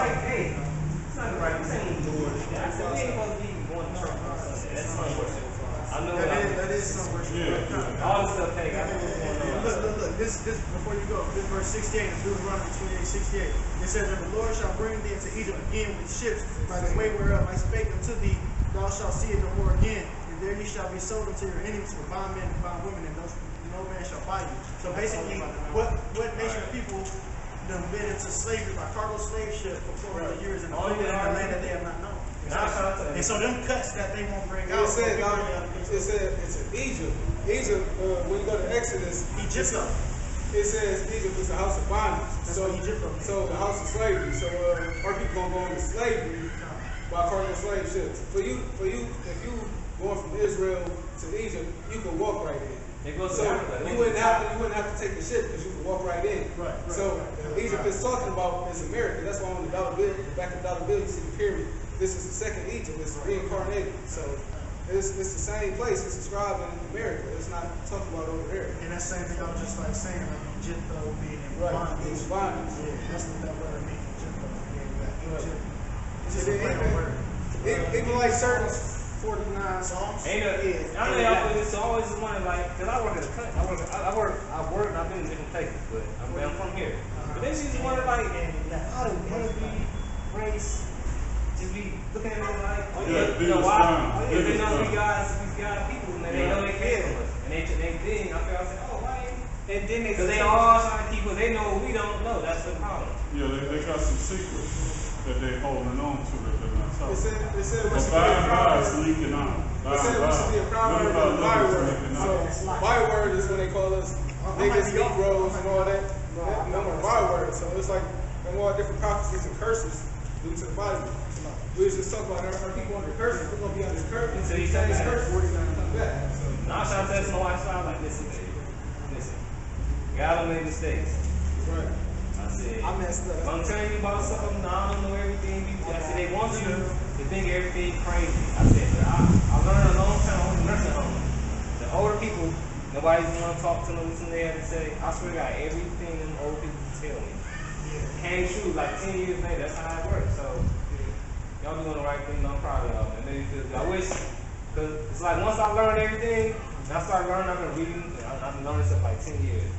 like, hey, it's not right. This ain't Lord. I said, we ain't supposed to be going to church on Sunday. That's some worship. I know that is some worship. Yeah. All this stuff, hey, look. This before you go. This verse 68, Deuteronomy 28:68. It says, "And the Lord shall bring thee into Egypt again with ships, by the way whereof I spake unto thee. Thou shalt see it no more again. And there ye shall be sold unto your enemies for bondmen and bondwomen, and no man shall buy you." So basically, what nation of people done been into slavery by cargo slave ship for 400 years in the land that they have not known? And so them cuts that they won't bring out. It said it's in Egypt. Egypt, when you go to Exodus, Egypt. It says Egypt is the house of bondage. So the house of slavery. So our people gonna go into slavery by cargo slave ships. For you, if you going from Israel to Egypt, you can walk right in. So you wouldn't have to take the ship because you can walk right in. So Egypt is talking about is America. That's why on the dollar bill, the back of the dollar bill, you see the pyramid. This is the second Egypt. It's reincarnated. So it's the same place. It's described in America. It's not talking about over there. And that same thing I was just like saying, like Egypt being in bondage. Bondage. Yeah, that's what that word means. Egypt. It's just a word. Even like certain 49 songs. I know y'all feel this. So I always just wondering, like, because I work at a country. I work, and I've been in different places, but I'm from here. But then she's wondering, like, how do wannabe race just be looking at them like, oh yeah, you know why? Oh yeah, they know these guys people, and they know they came from us. And they did. I said, oh, why? And then because they all trying to keep us, they know we don't know. That's the problem. Yeah, they got some secrets that they holding on to that they're not telling. It said but by and by it's leaking out. It said we should be a proverb and a byword. So byword is when they call us niggas, Negroes, and all that. No more byword. So it's like more different prophecies and curses due to the Bible. We was just talking about our people under curses. We're gonna be under curses. So you said this curse 49 come back. Now I'm trying to tell my wife, I'm like, listen. God don't make mistakes. Right. I said, I messed up. I'm telling you about something, I don't know everything. I said, they want you to think everything crazy. I said, I learned a long time on the nursing home. The older people, nobody's want to talk to them, listen to they have to say. I swear to God, everything them old people tell me came true like 10 years later. That's how it works. So, y'all doing the right thing. I'm proud of y'all, man. I wish, because it's like once I learned everything, and I started learning, I've been reading, I've been learning stuff like 10 years.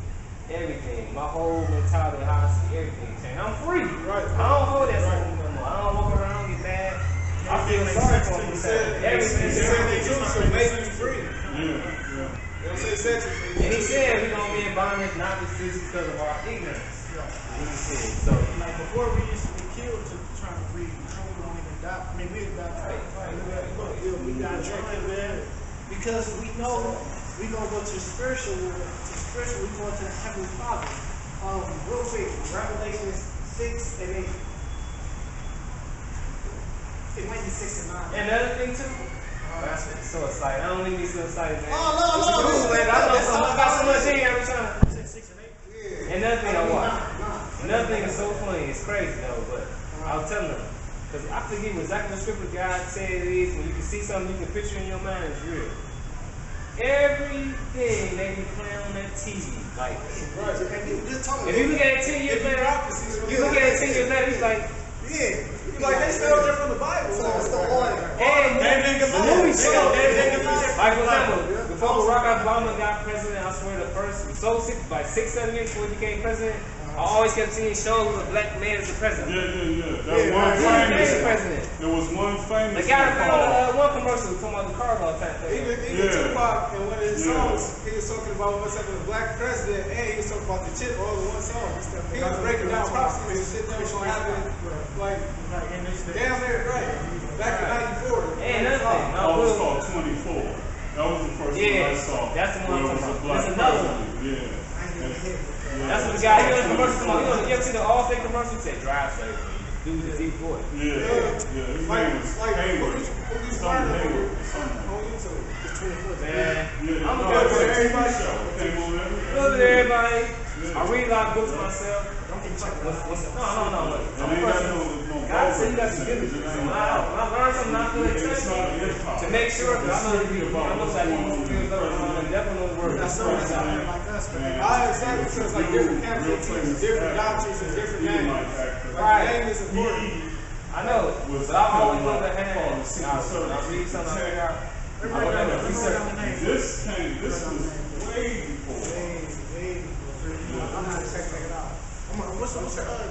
Everything, my whole mentality, how I see everything changed. I'm free. Right. I don't hold that stuff no more. I don't walk around and get mad. I feel sorry for myself. Everything. He said the truth should make you free. Yeah. They don't say sex is free. And he said we're going to be in bondage not just because of our ignorance. He said. So, like before we used to be killed to trying to read, now we don't even die. I mean, we die trying. We die trying, man. Because we know we're going to go to the spiritual world. We're going to the Heavenly Father. Real quick, Revelation 6 and 8. It might be 6 and 9. And another thing too. That's so excited. I don't need to be so excited, man. Oh, no. I got so much in here. I'm trying to. 6 and 8. Yeah. And another thing I watched. Another thing is so funny. It's crazy though, but I was telling them because I forget exactly the scripture God said it is. When you can see something you can picture in your mind, it's real. Everything they be playing on that TV, like, if you look at it 10 years later, you look at it 10 years later, he's like, like they stole it from the Bible. And the movie show, like for example, before Barack Obama got president, I swear the first, so like 6-7 years before he became president, I always kept seeing shows with a black man as the president. That one famous president. There was one famous. The guy that one commercial talking about the car all the time. Even Tupac in one of his songs, he was talking about what's happening with the black president, and he was talking about the chip all in one song. He was breaking down prophecies and shit that was gonna happen, like damn near right back in '94. And another thing, it was called 24. That was the first one I saw. That's the one I'm talking about. That's another one. That's what the guy, he on the commercial, you ever see the Allstate commercial? He said, drive safe. Dude with a deep voice. Yeah. His name was Hayward. Something Hayward. On YouTube. Man. I'm a good for everybody show. Look at everybody. I read a lot of books myself. No. God said you got to give it to me. When I learn something, I feel excited to make sure, because I know that people feel better. Definitely know the word. That's something like us, man. I exactly because like different camps, different doctrines, and different names. Right. is important. I know, Was but I'm always kinda on the like hand. called the When Secret I Service read something, I to figure out. I Everybody would got never the research. name. This was way before. I'm not checking it out. What's the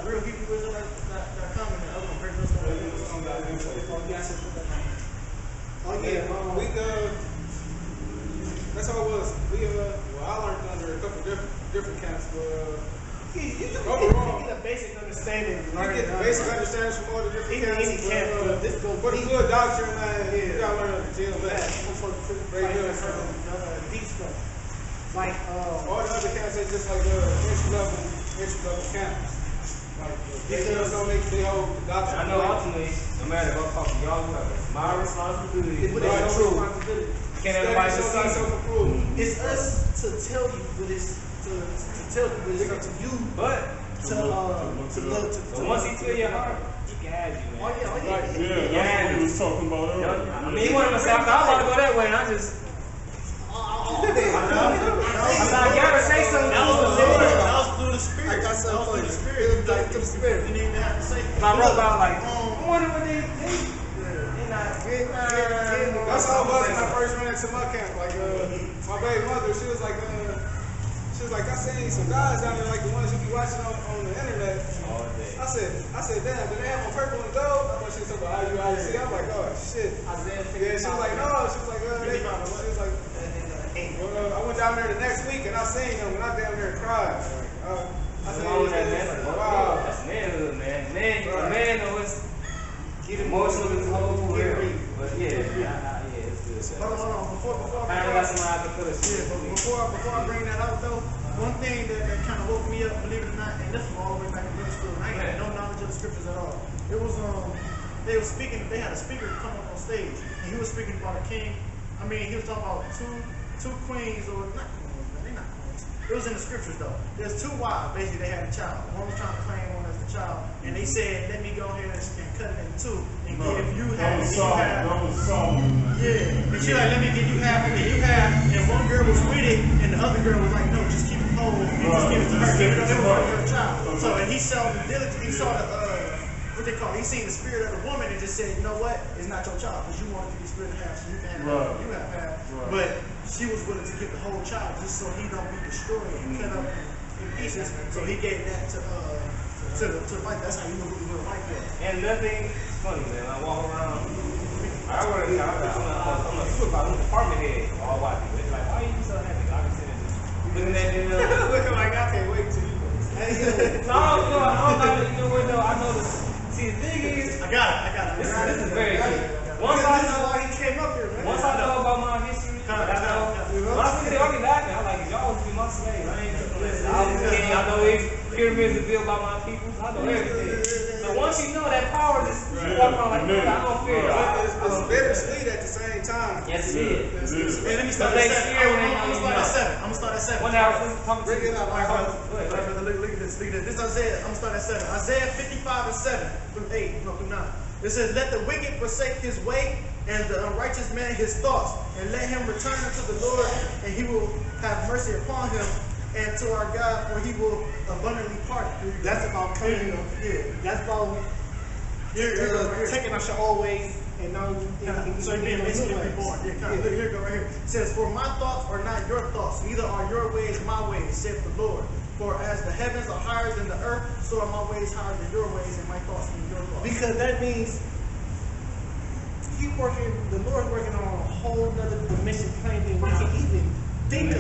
real Hebrew Israelite.com and the other one, Great Wisdom? Oh yeah, we that's how it was. We well, I learned under a couple different camps, but You overall, get a basic understanding. you get the basic understanding from all the different Even any camps. camp, But this goes for the deep. good doctrine, man, you gotta learn how to deal with That. that. Very good. Deep stuff. Like, All the other camps, they just like entry level camps. Like because they hold the doctrine. I know ultimately, no matter what talk to y'all, whatever, my responsibility is But to it's true. responsibility. Can't everybody just see self-approved. It's us to tell you what is to tell you what is up to you But to look to. but once he feel your heart, he can have you, man. Oh yeah. Yeah, that's what we was talking about earlier. I mean, he wanted to say, I was about to go that way, and I just, I thought I gotta say something. That was through the spirit. I got something That was through the for spirit. you. Like through the spirit. You didn't even have to say. I wrote about like, I wonder what they think. That's how it was when I first went into my camp. Like my baby mother, she was like, I seen some guys down there like the ones you be watching on the internet. All day. I said, damn, do they have on purple and gold? I thought she was talking about IUIC. I'm like, oh shit. Yeah, she was like, no. She was like, she was like, well, I went down there the next week and I seen them and I damn near cried. I said, Wrong with that, man? Like, wow. That's manhood, man. A man knows get emotional as whole real. But yeah, it's good. Hold on. Before I got some eyes to put a shit. before I bring that out though, one thing that kind of woke me up, believe it or not, and this was all the way back in middle school, and I ain't had no knowledge of the scriptures at all. It was they were speaking. They had a speaker come up on stage, and he was speaking about a king. I mean, he was talking about two queens, or not queens, but they're not queens. It was in the scriptures though. There's two wives. Basically, they had a child. One was trying to claim one as the child, and they said, "Let me go ahead and cut it in two, and give you half, and you half." That was Solomon. Yeah, and she like, let me give you half, and then you half, and one girl was with it, and the other girl was like, no, just keep it whole, and just give it to her, even though it was her child. So, and he saw the diligence, he saw the, what they call it, he seen the spirit of the woman and just said, you know what, it's not your child, because you want to give your spirit half, so you can have half, you have half. But she was willing to give the whole child, just so he don't be destroyed and cut up in pieces, so he gave that to the wife. That's how you know who the wife was. And nothing funny, man. I walk around. I work. I'm a supervisor, I'm a department head. All white people. They're like, why you so happy? I can sit in looking at them. Looking like I can't wait till you go. No, I don't know. You know what though? I know this. See, the thing is, I got it. this is very good. Once I This is know, why he came up here, man. once I know about my history, when I see it, I be laughing. I'm like, y'all was be my slave. I ain't just listen. I was a king. I know these pyramids are built by my people. I know everything. So once you know that power, just walk around like, I don't fear. It's bittersweet at the same time. Yes, it is. Hey, let me start at 7. I'm gonna start at 7. One hour, talking to Bring it up. Look at this. This is Isaiah. I'm gonna start at 7. Isaiah 55:7 through 8, no, through 9. It says, let the wicked forsake his way, and the unrighteous man his thoughts, and let him return unto the Lord, and he will have mercy upon him, and to our God, for he will abundantly pardon. That's about coming. Yeah. That's about taking us your old ways and now So you're being basically reborn. Look, here you go right here. It says, for my thoughts are not your thoughts, neither are your ways my ways, saith the Lord. For as the heavens are higher than the earth, so are my ways higher than your ways, and my thoughts than your thoughts. because that means the Lord's working on a whole nother dimension plane than we can even think of.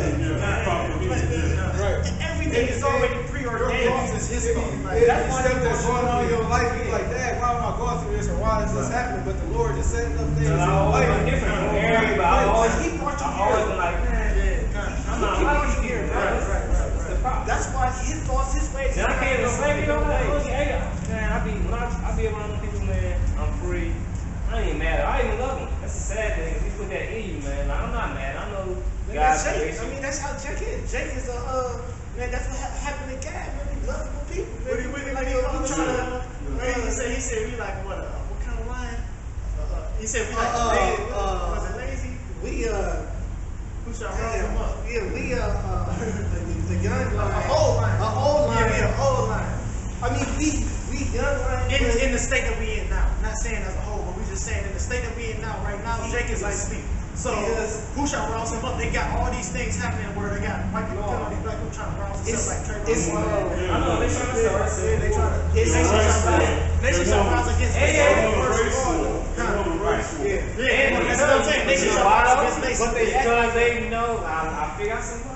Right. And everything is already preordained. Your thoughts is his thoughts. Like, That's why that's going on in your life. You like, dad, why am I going through this, or why is this happening? But the Lord is setting up things in I your always life. been different from everybody. I always been like, man, I'm not like you here, man. What's the problem? That's why his thoughts, his ways. And I can't even blame you on that. Man, I be around them people, man. I'm free. I ain't mad. I even love them. That's the sad thing. He put that in you, man. Like, I'm not mad. I know God's Jake. grace. I mean, that's how Jake is. Jake is man. That's what happened to God. Man, he lovable people. He said we like what kind of lion? He said we like lazy. Was it lazy? Who shall rouse him up? Yeah, the young lion. A whole lion. A whole lion. Yeah, we a whole lion. I mean, we young like in the state that we in now. Not saying as a whole, but we just saying in the state that we in now, right now, Jake is like sleep. So who shall rouse him up? They got all these things happening where they got white people killing all these black people trying to rouse themselves like Trayvon. I know they trying to start. They trying to rouse against that's what I'm saying. They should rouse against but because they know, I figure out something.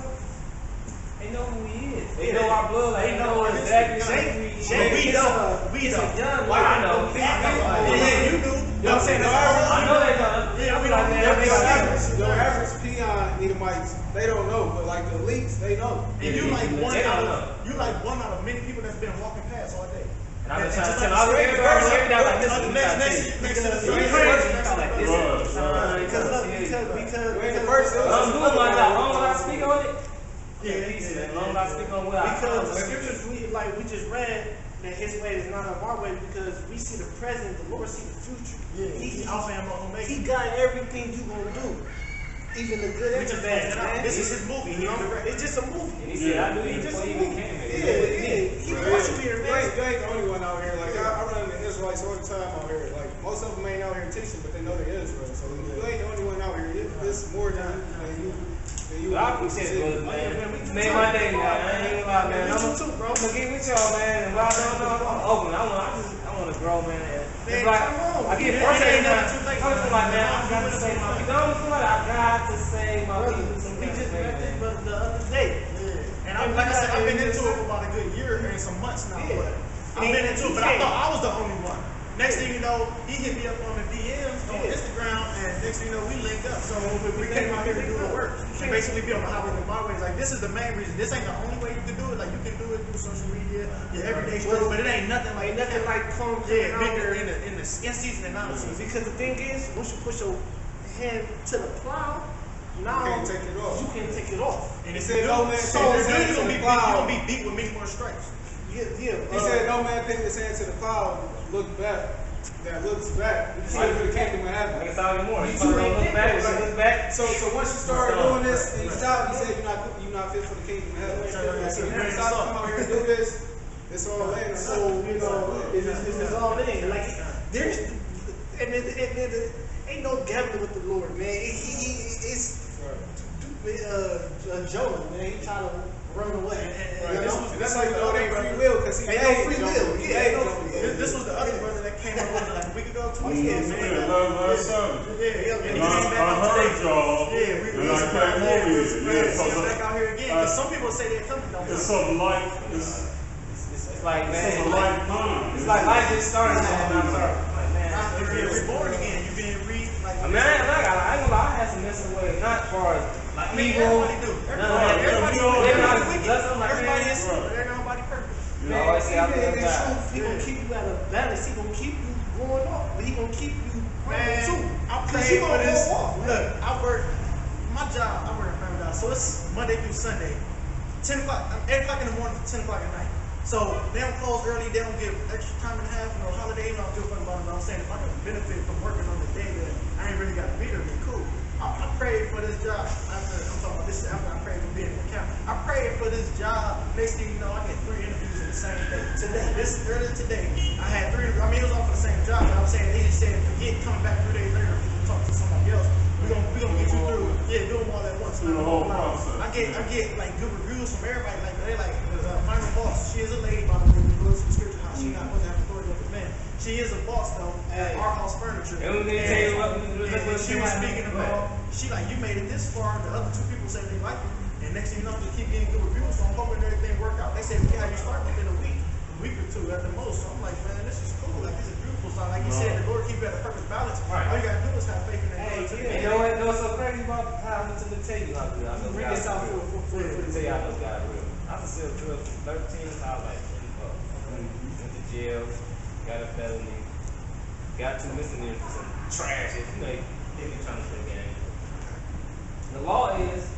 They know who he is. They know our blood. Like, they know exactly. We know. Young, I know. Yeah, you do. You know what I'm saying? I know they know. Yeah, we like that. Your average peon Edomites, they don't know, but like the elites, they know. And you like one out of many people that's been walking past all day. And I've been trying to tell every day like this is next to the because I'm doing my job. Long as I speak on it. Yeah, long as I speak on what I because the scriptures we just read that his way is not of our way because we see the present, the Lord see the future. Yeah, he Alpha and Omega. He got everything you gonna do. Even the good and the bad, man. This is his movie. It's just a movie. And he said, I knew you before you even came here. Yeah. He wants you here, man. You ain't the only one out here. Like I run into Israelites all the time out here. Like most of them ain't out here teaching, but they know they Israel. So you ain't the only one out here. It's more than you. I appreciate it, brother, man. Made my day, man. I ain't gonna lie, man. I'm gonna get with y'all, man. And while I'm open, I want to grow, man. It's like, I get frustrated now. I'm just like, man, I got to save my people. I got to save my people. We just met this brother the other day. And like I said, I've been into it for about a good year and some months now. But I've been into it, but I thought I was the only one. Next thing you know, he hit me up on the DMs on Instagram, and next thing you know, we linked up. So we came out here to do the work. And basically be on the highway with my ways. Like, this is the main reason. This ain't the only way you can do it. Like, you can do it through social media, your everyday struggle, but it ain't nothing like comes bigger in the in season and out of season. Because the thing is, once you push your hand to the plow, now you can't take it off. You can't take it off. And he said, no man, so you're gonna be beat with many more stripes. Yeah. He said, no man take his hand to the cloud, look back. That looks back. You see for the kingdom of heaven. It's all more. You look back. So once you start doing this and you stop, he said you're not fit for the kingdom of heaven. So you stop to come out here and do this. It's all in. So you know, it's all in. Like there's ain't no gambling with the Lord, man. It's Jonah, man. He trying to run away. That's how you know it ain't free will, because he ain't free will. This was the other brother that came up like a week ago, 2 And weeks ago. I heard y'all, and I can't believe it. Back out here again, because some people say they're coming. It's a life. It's like, man, It's a lifetime. it's like life just started, man. I'm sorry. Like, man, You're being reborn again. You're being I mean, I ain't gonna lie, I had some messing with it, not as far as like evil. Everybody do. Everybody is. There's nobody perfect. You know, I say I feel He bad. gonna keep you at a balance. He gonna keep you going off, but he gonna keep you Man, too. I Cause pray you for gonna this. go off. Look, I work my job. I work a family job, so it's Monday through Sunday, 10 o'clock, 8 o'clock in the morning to 10 o'clock at night. So they don't close early. They don't give extra time and a half, no holidays. I don't do fucking about it. But I'm saying if I can benefit from working on the day that I ain't really got to be there, then cool. I prayed for this job. I'm talking about this is after I prayed for being an accountant. I prayed for this job. Next thing you know, I get 3 interviews in the same day. Today, earlier today, I had 3. I mean, it was all for the same job. But I'm saying they just said forget coming back 3 days later to talk to somebody else. We gonna get you through. Yeah, do them all at once. Through the whole process. I get like good reviews from everybody. Like they like final boss. She is a lady, by the way. We go to the scripture house. She not supposed to have authority over men. She is a boss though at our house furniture. And she was speaking about. She like you made it this far. The other 2 people said they like you, and next thing you know, just keep getting good reviews. So I'm hoping everything work out. They said we can have you start within a week or 2 at the most. So I'm like, man, this is cool. Like this is beautiful. So like you said, the Lord keep you at a perfect balance. Right. All you gotta do is have faith in that. You know what's so crazy about how much of the tell you how good I know Bring God this out real. for Tell you I know God real. I was still 12 from 13 to I was like, went to jail, got a felony, got 2 misdemeanors for some trash. You know, they be trying to play game. The law is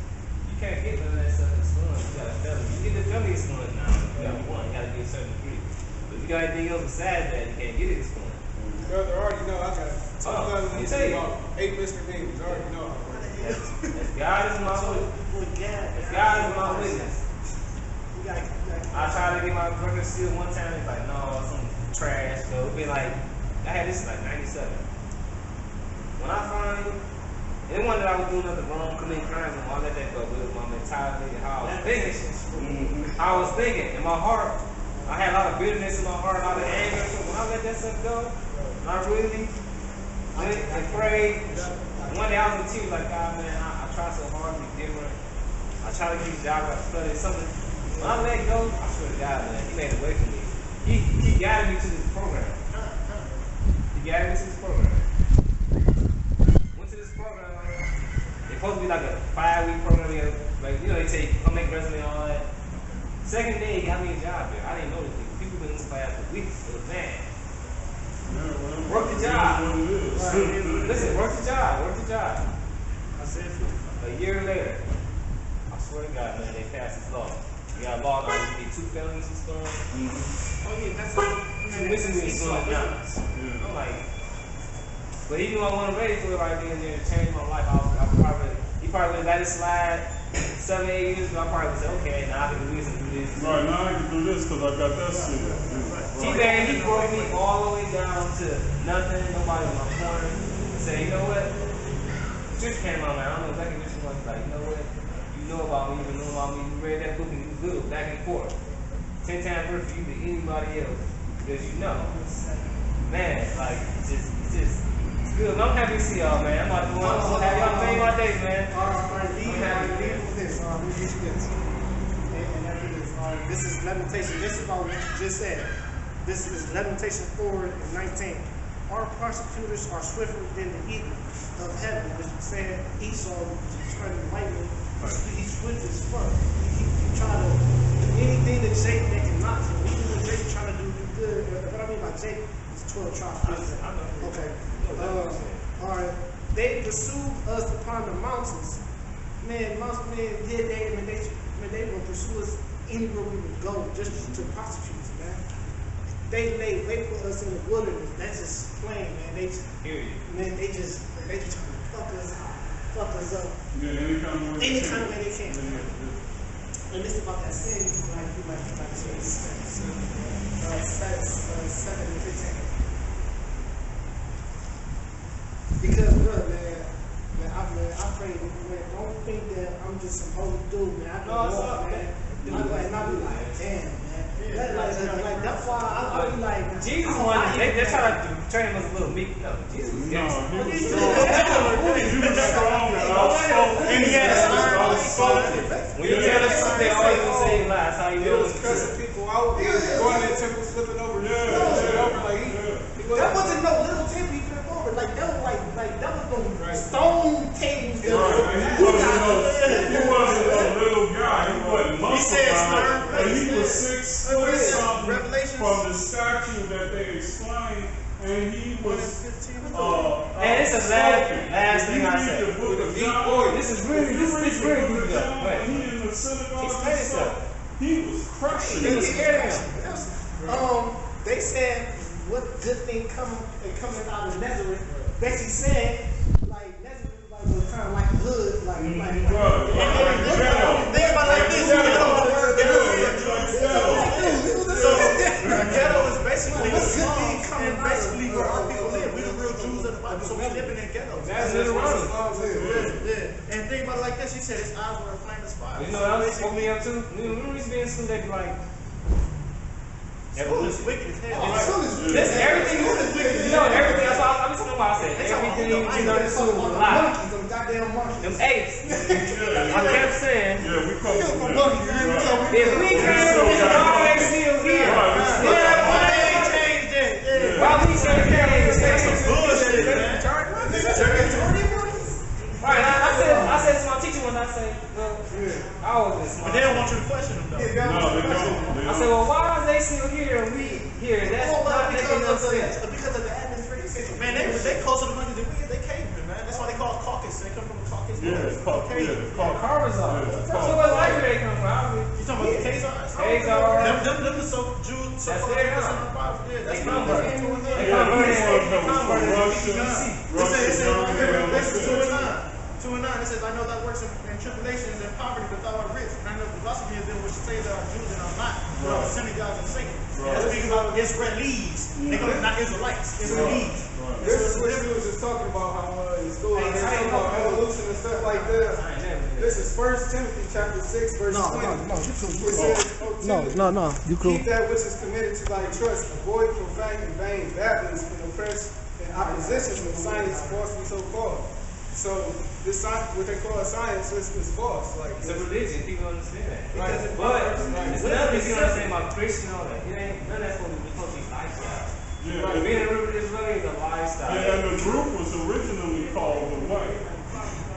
you can't get none of that stuff expunged. You got a felony. You get the felony expunged now. You got 1. You got to get a certain degree. But if you got anything else besides that, you can't get it expunged. Brother, I already know I got 2 felonies and about 8 misdemeanors. I already know. As God is my witness. As God is my witness. I tried to get my brother sealed one time. He's like, no, some been like, I had this in like 97. When I finally, it wasn't that I was doing nothing wrong, committing crimes, and all, I let that go. It was my mentality and how I was thinking. I was thinking in my heart. I had a lot of bitterness in my heart, a lot of anger. So when I let that stuff go, and I really went and prayed. One day I was in tears, like, God, man, I try so hard to be different. I try to keep the job, I studied something. When I let go, I swear to God, man, He made a way for me. He guided me to this program. He guided me to this program. Went to this program. It's supposed to be like a 5-week program. Like, you know, they say, come make resume and all that. Second day, he got me a job there. I didn't know this. People been in this class for weeks. It was mad. Work the job. Listen, work the job. Work the job. I said, A year later, I swear to God, man, they passed this law. We got a law now. You need 2 felonies and stuff. oh yeah, that's 2 misdemeanors and now. I'm like, but he knew I wasn't ready for it right then and there to change my life. He probably would let it slide 7, 8 years ago. I probably would say, okay, now I can do this and do this. Right, now I can do this because I got that shit. T-Bag, he broke me all the way down to nothing, nobody in my corner. Say, you know what? Church came out, man. I don't know exactly what she was like. You know what? You know about me, you know about me. You read that book and you good, back and forth. 10 times worse for you than anybody else. Because you know. Man, like, it's good. I'm happy to see y'all, man. I'm about to go on. I'm happy y'all made my day, man. leave with this. Let me get you this. And after this, this is Lamentation. This is about what you just said. This is Lamentation 4 and 19. Our prosecutors are swifter than the eagle of heaven, which said Esau, which is trying to fight me. He's swift as fuck. He try to do anything that Jacob that can knock him. Even when Jacob trying to do good. What I mean by Jacob is 12 tribes. Okay. Alright. They pursued us upon the mountains. Man, they will pursue us anywhere we would go just to prosecute us, man. They lay wait for us in the wilderness. That's just plain, man. They just trying to fuck us up. Yeah, any kind of way they can. And this is about that sin, you might say. 7 and 15. Because, bro, man, I pray, man, don't think that I'm just supposed to do, man. I go, man. I be like, damn, man. Like, that's why I be like, Jesus wanted, they try to train him as a little meek, though. Jesus was gangster. He was strong and outspoken. And he had a outspoken. When you tell the truth, they always gonna say lies. How you He know was cursing people out, going in the temple, flipping over, that wasn't no little tip he flipped over. Like that was no stone tables. He wasn't a little guy. He wasn't muscle but he was 6 foot something from the statue that they explained, and he was. And it's the last thing I said. This is really good stuff. He in the synagogue. He was crushing. They was scared of him. They said, what good thing coming out of Nazareth? Basically said, like, Nazareth was kind of like hood, like everybody like this. Ghetto is basically what good thing coming basically where our people live. We the real Jews of the Bible, so we living in ghettos. That's literally. And think about it like this, he said his eyes were a flame of fire. You know what else spoke me up too? When we used to be in school, they'd be like, school is wicked as hell. This everything is wicked. You know everything. That's why I'm talking about. I said everything you learn in school was a lie. Them apes. I kept saying, Yeah, we come from that. if we came from this, why they still here? Why they ain't changed it? Why we still here? That's some bullshit, man. Right, I said to my teacher when I say, well, I was smart. But they don't want you to question them though. No, they don't. I said, well, why are they still here and we here? That's not making no sense. Because of the atmosphere. Man, they closer to money than we are. They cavemen, man. That's why they call it caucus. They come from the caucus. Carvers are. So what life they come from? You talking about the Khazars? Khazars. Them the so Jews. That's their house. That's converted. They converted. 2 and 9, it says, I know that works in tribulations and poverty, but thou art rich. And I know philosophy is them which say that are Jews and are not, but are synagogues of Satan. That's speaking about Israelis. They're gonna not Israelites. Israelis. This is what you was just talking about, how in school, they talking about evolution and stuff like that. This is 1 Timothy chapter 6, verse 20. It says, No, you cool. Keep that which is committed to thy trust. Avoid profane and vain babblings and oppress and oppositions with science falsely so called. So this what they call science is false. Like It's a religion, people understand that. Right. But it's another thing you understand about Christian and all that. It ain't none of that's supposed to be lifestyle. Yeah, Right, being a real Israeli is a lifestyle. and the group was originally called the Way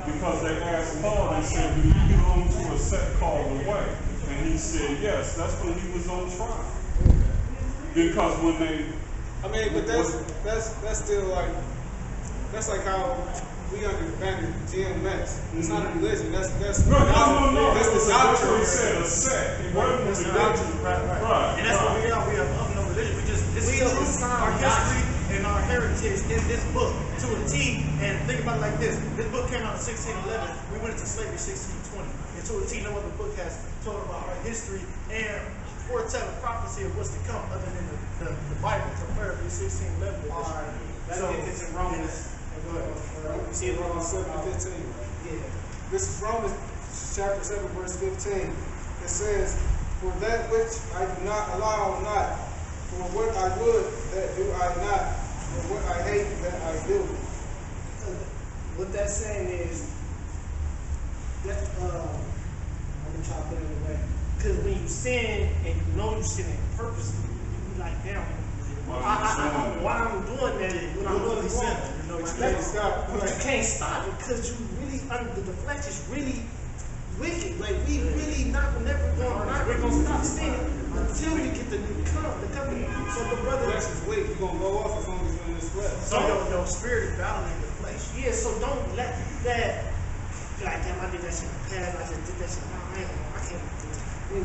because they asked Paul, they said, do you belong to a sect called the Way? And he said, yes. That's when he was on trial. Because when they... I mean, but that's still like, that's like how we understand GMS. It's not a religion. That's No. that's the doctrine. They said a sect. It wasn't That's the the doctrine. doctrine. Right. And that's what we are. We are of no religion. We just this is true. Our history and our heritage in this book to a T. And think about it like this: this book came out in 1611. We went into slavery in 1620. And to a T, no other book has told about our history and foretelling prophecy of what's to come, other than the Bible, preferably 1611. All right. Let's So get this in Romans. Go ahead. You see it Romans 7:15. Yeah. This is Romans chapter 7, verse 15. It says, for that which I do not allow not, for what I would that do I not, for what I hate that I do. What that's saying is that I'm gonna try to put it in a way. Because when you sin and you know you sinning purposely, you be like, damn, why I'm doing that? When I'm doing this sin, but you can't stop it because you really under the flesh is really wicked. Like we really not gonna stop sinning until we get the new covenant. So the brother, Flesh is weak. You're gonna go off as long as you're in this flesh. So your spirit is battling the flesh. yeah. So don't let that. Like, damn, I did that shit in the past. I just did that shit. I can't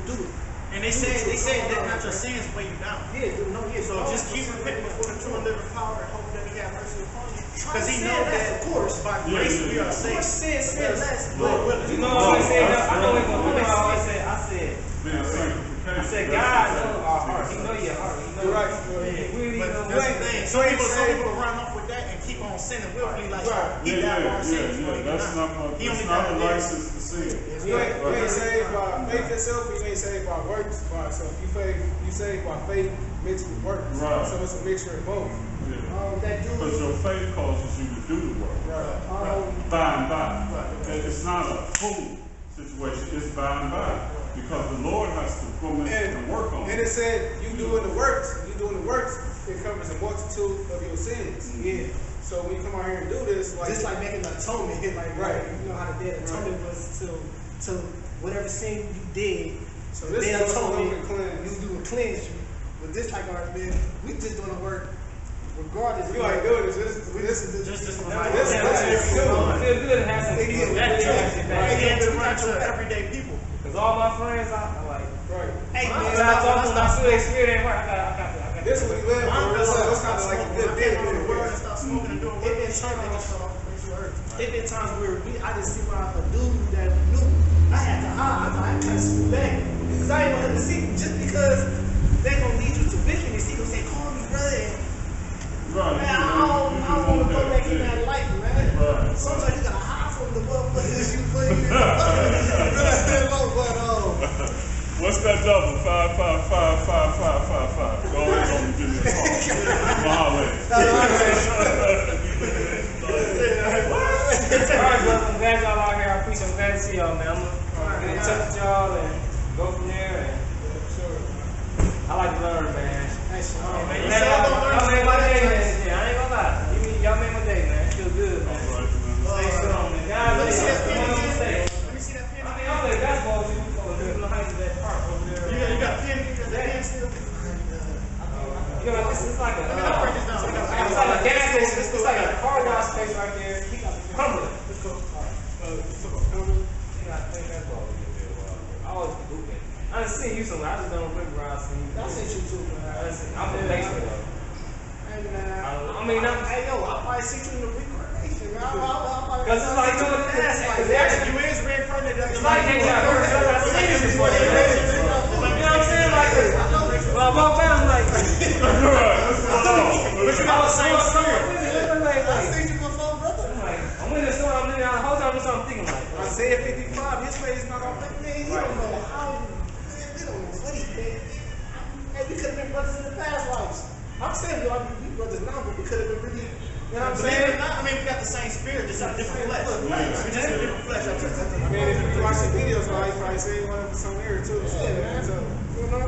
do it. And they say that not your sins weigh you down. Yeah, no, yeah. So just keep repenting before the true and living power and hope that he have mercy upon you. Because he Sin knows less, that, of course. by grace we are saved. Sin less. You know what I always say? I know we're going to do I said, God knows our heart. He know your heart. He know Right. really But know that's the what thing. Some people run off with that and keep on sinning willfully like he died for our sins. That's not a license to sin. You ain't saved by faith itself, you ain't saved by works by itself. You saved by faith mixed with works. Right. So it's a mixture of both. Because your faith causes you to do the work. By and by. And it's not a full situation, it's by and by. Because the Lord has to come in and work on it. And it said, you doing the works, it covers a multitude of your sins. Yeah. So when you come out here and do this, like Just like making an atonement, like Right. You know how the day of atonement was to whatever sin you did. So the this day is of supposed to atonement, cleanse. you do a cleanse you. But this like our man, we just doing the work regardless. You ain't doing this. This is Just Feel good to have some people that to run to everyday people. Because all my friends, I'm like, right. Hey when man, I talk to them, I feel their spirit ain't work. I got This is what he lived for. It's kind of like a good bit. It been times where I just see my a dude that we knew. I had to hide. I had to school back because I didn't want him to see me. Just because they gonna lead you to wickedness, he gonna say, "Call me, brother." Right. Man, I don't want to go back in that life, man. Right. Sometimes you gotta hide from the motherfuckers you put in. What's that double? 5, 5, 5, 5, 5, 5, 5. Go ahead and give me a call. Alright, brother, I'm glad y'all out here. I appreciate it. I'm glad to see y'all, man. I'm gonna get in touch with y'all and go from there. And I like to learn, man. Y'all made my day, man. I ain't gonna lie. Y'all made my day, man. It feels good, man. Stay strong, man. God bless you. Let me see that pen. I mean, I'm playing basketball with you. You know how to that park over there. You got a pen? You got that pen still? You know, it's like a. Let me break this down. It's like a gas station. It's like a car wash place right there. Cumberland. Let's go. I think that's all we do. I always be hooping. I done seen you somewhere. I just don't remember where I seen you. I sent you too, man. I'm in the basement though. Hey man. I mean, Hey yo, I probably see you in the reincarnation, man. because it's like, you know, You is reincarnated. it's like they got I've seen you before. You know what I'm saying? Like, when I walk down, I'm like, What's going on? But you got the same spirit. I think you before, brother. I'm in the store, I'm looking out the whole time, that's what I'm thinking like. Isaiah 55, his face not on that. Man, he don't know how. Man, we don't know what he did. Hey, we could have been brothers in the past lives. I'm saying we brothers now, but we could have been really. You know what I'm Believe it saying? or not, I mean, we got the same spirit, just have different flesh. We just have different flesh. I mean, if you watch the videos, right, you probably say you want to some air too. So, Yeah, man. You know?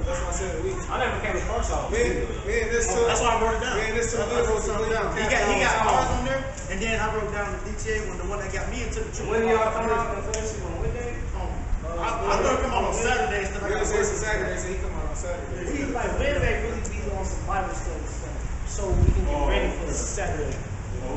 that's why I said we. I never came to first off. Me and this too. That's why I wrote it down. Me and this too. I wrote something down. He got ours on there, and then I wrote down the DTA one, the one that got me into the truth. When y'all come out and fellowship on what day? I'm gonna come out on Saturdays. We just say it's Saturday, so he come out on Saturday. We like Wednesday really be on some Bible study stuff, so we can get ready for Saturday.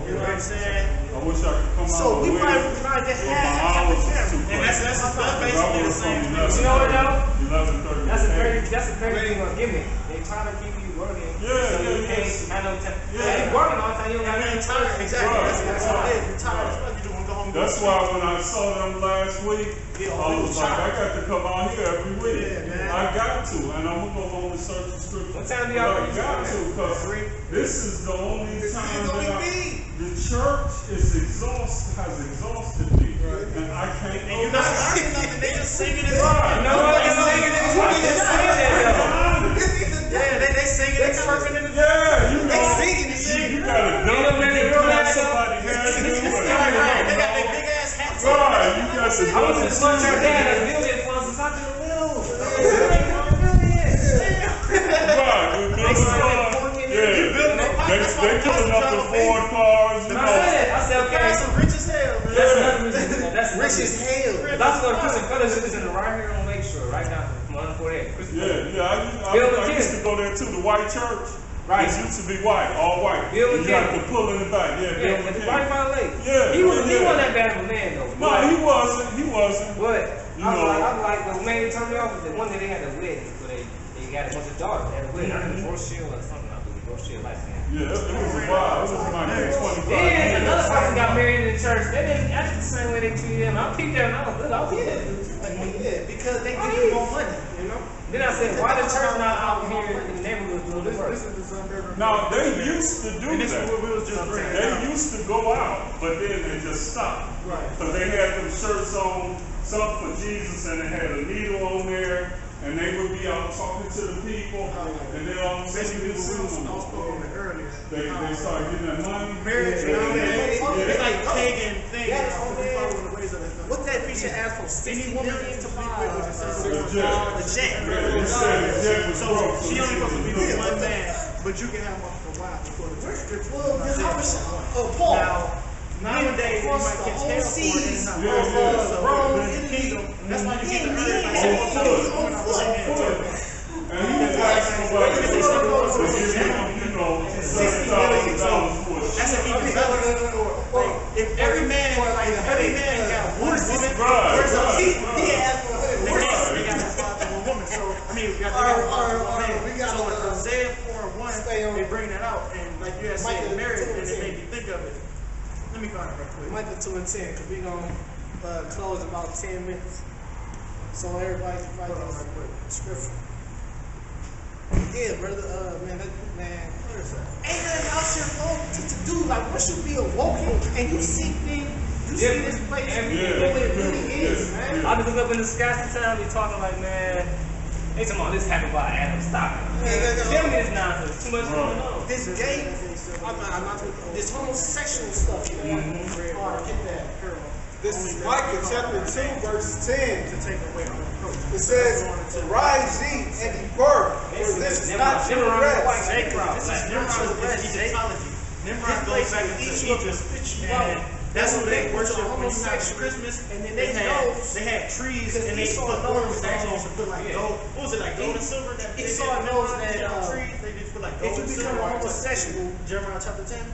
You know what I'm saying? I wish I could come out. So we Wednesday. probably try to My have hours is camera. too And crazy. that's basically I the same. You know what though? 11:30. That's a very thing on gimmick. They try to keep you working. Yeah, so yeah, you can't yes. have no time. Yeah. Yeah, you working all the time, you don't have any time. Exactly. That's what it is. You're tired. You just want to go home. That's why when I saw them last week, I was like, I got to come out here every week. Yeah, man. I got to, and I'm gonna go home and search the scripture. What time do But y'all I reach? got to, because this is the only time only that me. the church has exhausted me, and I can't. And you're not learning nothing. They just singing it. You know what? They're singing it. I just saying that Yeah, they singing it. Twerking in the Yeah, you know, singing it. you gotta They don't dump let it, it you roll got out. somebody has to do They it. got their big ass hats on. Right, you got to though. I went to the dump lunch it. our dad that's building for us. I did a little. Right, we built the car. Yeah, they pulling up the Ford cars, you know. I said, okay. Guys are rich as hell, man. That's another reason. That's Rich as hell. Cause I was going to Christian Fellowship is in the right here on Lakeshore, right down from 148. Christian Fellowship. Yeah, I used to go there too, the white church. Right. It used to be white, all white. Bill You got to McKinney. pull in the back. Yeah, Yeah, Bill at the McKinney. right by the lake. Yeah, He wasn't yeah. that bad of a man though. No, he wasn't. But You I know. was like, the man that turned me off was the one that they had a wedding, so they got a bunch of daughters. They had a wedding. I think Rochelle or something. I believe Rochelle like that. Yeah, it was a while. It was about 25 Then years. another person got married in the church. They didn't act the same way they treated him. I peeped there and I was good. I was good. Yeah, because they give you more money, you know? Then I said, why the church not out here in the neighborhood doing this work? This is the Sunday. Now, they used to do And this is that. what we was just bringing They out. used to go out, but then they just stopped. Right. So they had them shirts on, some for Jesus, and they had a needle on there, and they would be out talking to the people, and then all of a sudden Basically, you what we was see them. spoke on it earlier. They started getting that money. Marriage, you know what I mean? Yeah. It's like pagan thing. Yeah, You know, we following the ways of it. What's that preacher asked for? Any 60 woman million to to sleep buy with, which is The jet. the jet. Yeah, he said the jet was So broke, she only supposed to be she with was one man, but you can have multiple wives before the church. Well, this Paul. Now, nowadays, you might catch hell for it. And not Yeah, yeah. so Rome, the kingdom. That's why you get the earth. Like, On so foot. on foot. And he was asking about to give him, you know, $7,000 for a That's shit. an even better. Like, if every man got one woman, Right, where's the right, he asked for right. they got to find one woman. So I mean, we got one man. So in Isaiah 4:1, they bring that out, and like you had said, marriage, and it made me think of it. Let me find it real quick. Michael 2 and 10, because we're going to close in about 10 minutes. So everybody can find Hold on this real quick. scripture. Yeah, brother, man, Where is that? ain't nothing else here to do. Like, once you be awoken and you see things, you see this place Yeah. the way it really is, Yeah. man. I just look up in the sky sometimes, be talking like, man, they talking about this happened by Adam. Stop it. Tell me this nonsense. Too much going on. This gay, this homosexual stuff, you know, hard to get that girl. This is Micah chapter 2, verse 10. To take away our approach. It says, "Rise ye and depart, for this is not your rest." This is Nimrod is Egyptology. Nimrod goes back into Egypt, and that's what they worship when you have Christmas. And then They they had know trees and they Esau put knows thorns. They actually used to put like Yeah. gold. What was it like gold and silver? That they Esau did? knows Nimrod, that, on trees. They just put like if gold you and become silver. a homosexual, Jeremiah chapter 10.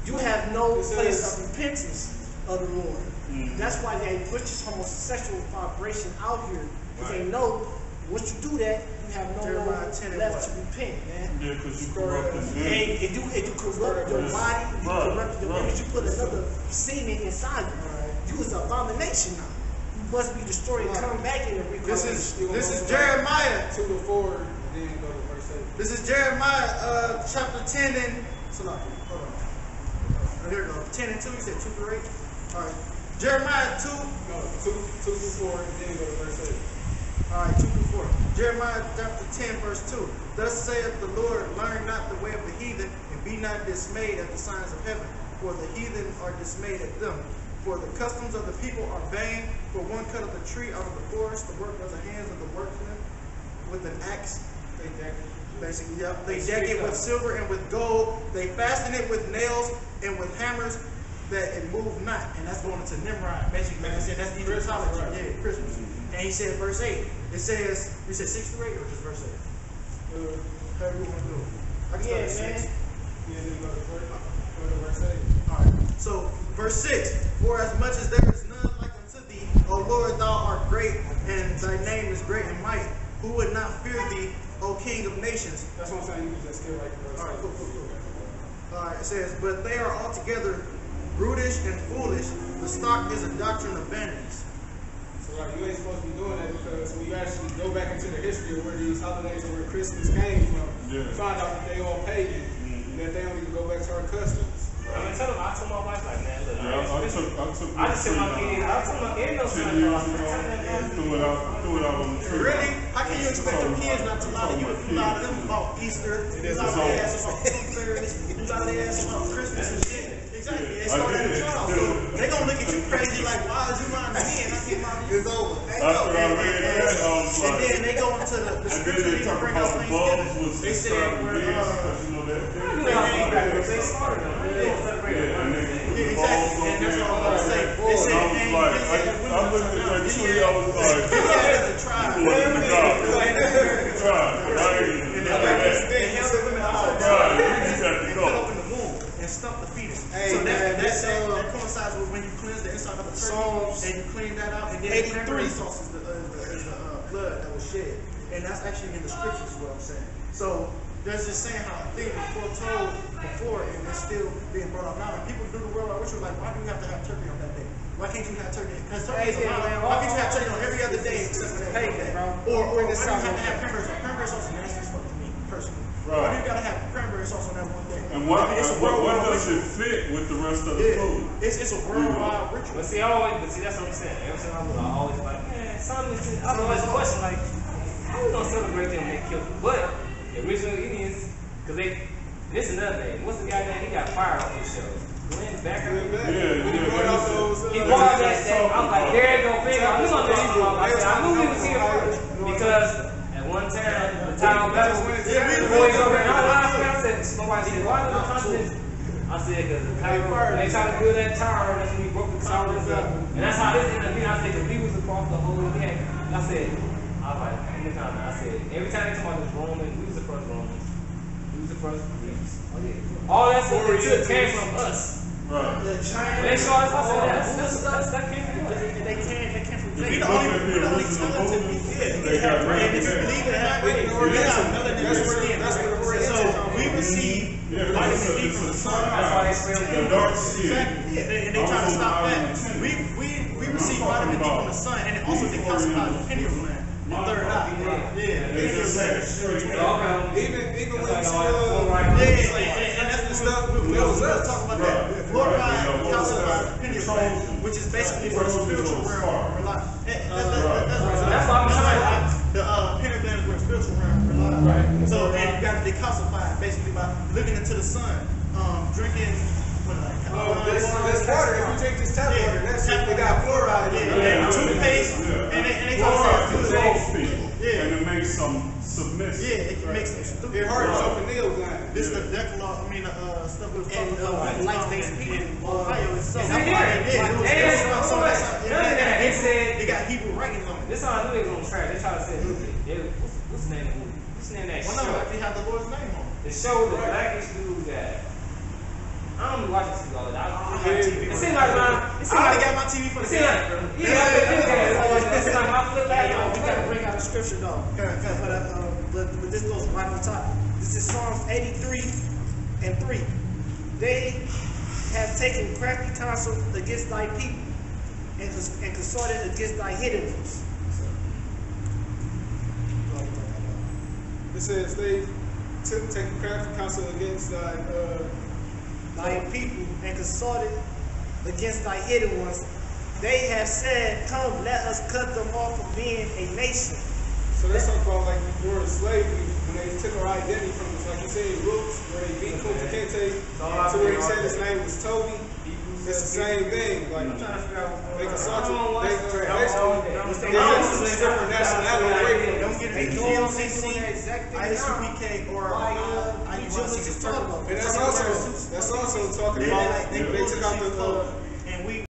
you have no It says- place of repentance of the Lord. That's why they push this homosexual vibration out here. Because they know once you do that, you have no Jeremiah 10 and left what? to repent, man. Yeah, because you corrupt the And man. it do corrupt your body, you Right, corrupt your right. image, you put another semen inside you. You is an abomination now. You must be destroyed and come back in the This regeneration. is Jeremiah 2-4, and then go to verse This is Jeremiah chapter 10 and hold on. Oh, here we go. 10 and 2. You said 2 through 8. All right. Jeremiah 2. No, 2 through 4, and then you go to verse 8. All right, 2 through 4. Jeremiah chapter 10, verse 2. Thus saith the Lord, learn not the way of the heathen, and be not dismayed at the signs of heaven, for the heathen are dismayed at them. For the customs of the people are vain. For one cutteth the tree out of the forest, the work of the hands of the workmen, with an axe. They deck it. Basically, yeah. They deck it with silver and with gold. They fasten it with nails and with hammers, that it move not. And that's going into Nimrod. Basically, like I said, that's Egyptology. Yeah, Christmas. And he said, verse 8. It says, you said 6 through 8 or just verse 8? However you want to do it. I can start at 6. Yeah, then go to verse 8. Alright, so verse 6. For as much as there is none like unto thee, O Lord, thou art great, and thy name is great in might. Who would not fear thee, O King of nations? That's what I'm saying. You can just skip right to verse 8. Alright, cool. Alright, it says, but they are altogether brutish and foolish. The stock is a doctrine of vanities. So like, you ain't supposed to be doing that, because when you actually go back into the history of where these holidays and where Christmas came from, you find out that they all pagan, and that they don't even go back to our customs. I mean, I told my wife, like, man, look, I just tell my kids, I told my kids, no Santa Claus. threw it out on the tree. Really? How can you expect your kids not to lie to you if you lie to them about Easter? You lie to their ass about Tooth Fairy, you lie to their ass about Christmas and shit. Exactly. They start at a child. So they gonna look at you crazy like, why is you lying to me and I keep lying to you? It's over. After I read that, I was And like, then they go into the and then scripture they they talk bring out about the bulbs Thanksgiving. was They said certain where days, because you know that. They started them. They don't celebrate it. Yeah, exactly. And that's what I'm gonna say. They said, And I was like, I looked at that tree, I was like, Gilead is a tribe. They held the women outside and cut go. open the womb and stuffed the fetus. Hey, So man, that coincides with when you cleanse the inside of a Psalms turkey and you clean that out, and then 83. the cranberry sauce is the blood that was shed, and that's actually in the scriptures. Is what I'm saying. So there's just saying how a thing was foretold before, and it's still being brought up now. And people do the world like, which was like, why do you have to have turkey on that day? Why can't you have turkey? Because turkey is allowed. Why can't you have turkey on every other day except for that pagan day? Or why do you have to have cranberry sauce? Cranberry sauce is nasty as fuck to me personally. Why do you gotta have cranberry sauce on that one day? And what I mean, what does it fit with the rest of the food? It's a worldwide ritual. But see, that's what I'm saying. Every time I was always like, man, something. I was always question like, how we gonna celebrate them when they kill them? But the original Indians, because this is another thing. What's the guy name? He got fired off his show. Glenn Becker. He brought out those. He brought that. I was like, there you go, big. I knew I knew he was here first because at one time the town battle went. Boys over and I said, nobody said, why the continents? I said, because the tower, they tried to build that tower, that's when we broke the continents up. And that's how this ended up being. I said, because we was across the whole thing. I said, I said, every time they talk about this Roman, we was the first Romans. We was the first Greeks. All that stuff they took came from us. Right. They saw us, I said, that's us, that came from us. They came from If we you the look only at the original talented movies, we they got And if you red. believe in that, that's where the Orientals. So we receive Yeah, vitamin it's D from the sun. That's why they spell the dark skin. Exactly. And they try to stop that. We receive vitamin D from the sun, and it also decalcifies the pineal gland. The third eye. Yeah. They just said it straight up. Even when you Yeah, see and that's the stuff That was us. talk about that. Fluoride calcifies the pineal gland, which is basically where the spiritual realm relies. That's why I'm saying the pineal gland is where the spiritual realm relies. Right. So and you got to decalcify it basically by looking into the sun, drinking this water, if you drink this tap water, that's it. They got fluoride in it. and toothpaste, and they try to Fluoride say it's controls good. people, and it makes them submissive. Yeah, it makes them stupid. It hurts your pineal gland. This is the Decalogue, stuff we was talking about. light-based people. Ohio itself. It's in here. They said, they got Hebrew writings on it. this how I knew they was on track. They tried to say, what's the name of the movie? What's the name of that Well, no, show? actually have the Lord's name on it. The show, the blackish dude that, I don't be watching TV all the time. It seems like, I already got my TV for the it seems like, it seems like my flip back. We gotta bring out a scripture though. But this goes right on top. This is Psalms 83 and 3. They have taken crafty counsel against thy people and consorted against thy hidden ones. It says they take counsel against thy people and consulted against thy hidden ones. They have said, come, let us cut them off from being a nation. So let's talk about like during slavery, when they took our identity from us, like you said, roots, where they beat Kunta Kinte, to where he said his name was Toby. It's the same thing. Like they consulted, they just different nationality away from Don't get it. ISUPK or IUGC is talking about. and that's also talking about they took out